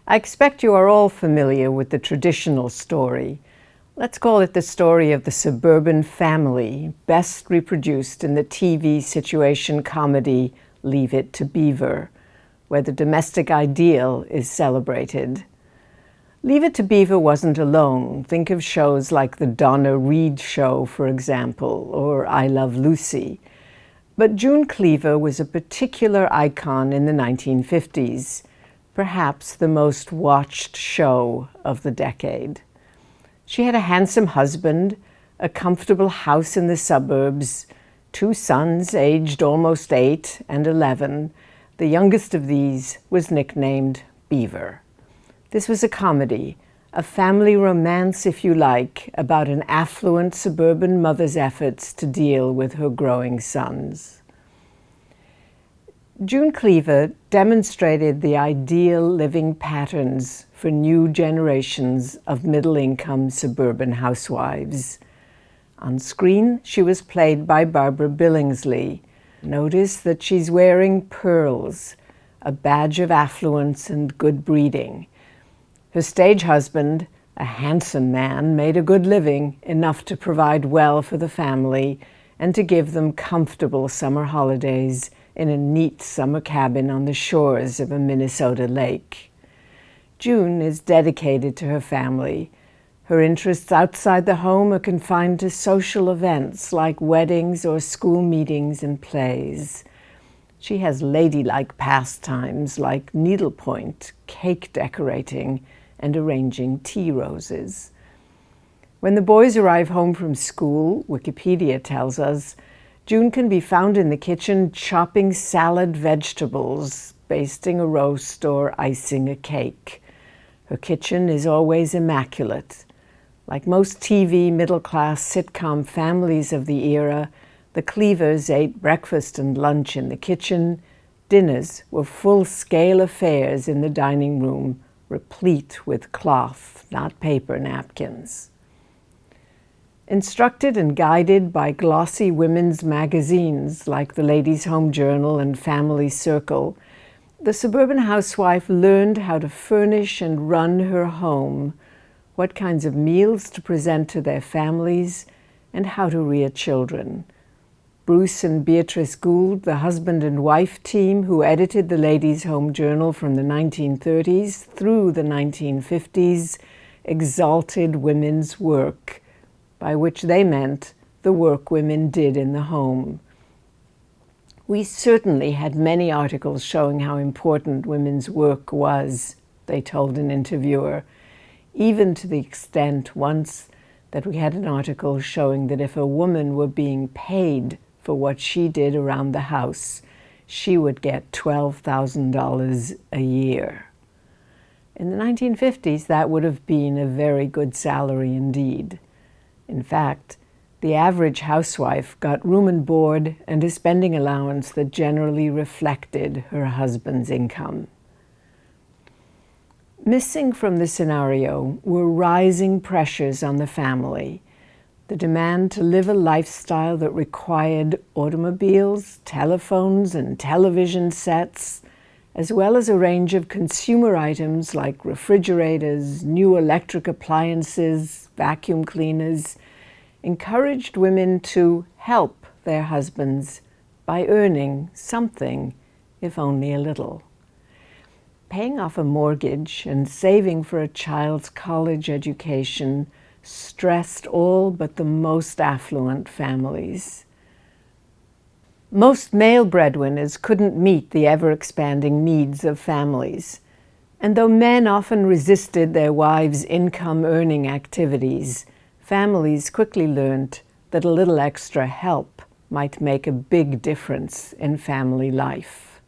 I expect you are all familiar with the traditional story. Let's call it the story of the suburban family, best reproduced in the TV situation comedy Leave It to Beaver, where the domestic ideal is celebrated. Leave It to Beaver wasn't alone. Think of shows like The Donna Reed Show, for example, or I Love Lucy. But June Cleaver was a particular icon in the 1950s, perhaps the most watched show of the decade. She had a handsome husband, a comfortable house in the suburbs, 2 sons aged almost 8 and 11. The youngest of these was nicknamed Beaver. This was a comedy, a family romance, if you like, about an affluent suburban mother's efforts to deal with her growing sons. June Cleaver demonstrated the ideal living patterns for new generations of middle-income suburban housewives. On screen, she was played by Barbara Billingsley. Notice that she's wearing pearls, a badge of affluence and good breeding. Her stage husband, a handsome man, made a good living, enough to provide well for the family and to give them comfortable summer holidays in a neat summer cabin on the shores of a Minnesota lake. June is dedicated to her family. Her interests outside the home are confined to social events like weddings or school meetings and plays. She has ladylike pastimes like needlepoint, cake decorating, and arranging tea roses. When the boys arrive home from school, Wikipedia tells us, June can be found in the kitchen chopping salad vegetables, basting a roast, or icing a cake. Her kitchen is always immaculate. Like most TV middle-class sitcom families of the era, the Cleavers ate breakfast and lunch in the kitchen. Dinners were full-scale affairs in the dining room, replete with cloth, not paper napkins. Instructed and guided by glossy women's magazines like the Ladies' Home Journal and Family Circle, the suburban housewife learned how to furnish and run her home, what kinds of meals to present to their families, and how to rear children. Bruce and Beatrice Gould, the husband and wife team who edited the Ladies' Home Journal from the 1930s through the 1950s, exalted women's work, by which they meant the work women did in the home. We certainly had many articles showing how important women's work was, they told an interviewer, even to the extent once that we had an article showing that if a woman were being paid for what she did around the house, she would get $12,000 a year. In the 1950s, that would have been a very good salary indeed. In fact, the average housewife got room and board and a spending allowance that generally reflected her husband's income. Missing from the scenario were rising pressures on the family, the demand to live a lifestyle that required automobiles, telephones, and television sets, as well as a range of consumer items like refrigerators, new electric appliances, vacuum cleaners, encouraged women to help their husbands by earning something, if only a little. Paying off a mortgage and saving for a child's college education stressed all but the most affluent families. Most male breadwinners couldn't meet the ever-expanding needs of families, and though men often resisted their wives' income-earning activities, families quickly learned that a little extra help might make a big difference in family life.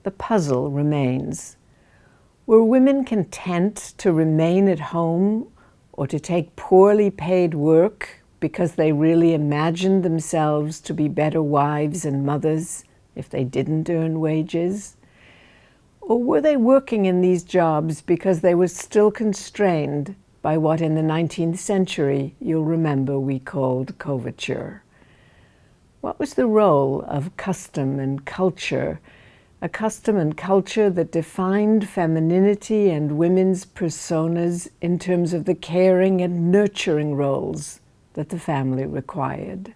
The puzzle remains. Were women content to remain at home or to take poorly paid work because they really imagined themselves to be better wives and mothers if they didn't earn wages? Or were they working in these jobs because they were still constrained by what in the 19th century you'll remember we called coverture? What was the role of custom and culture a custom and culture that defined femininity and women's personas in terms of the caring and nurturing roles that the family required.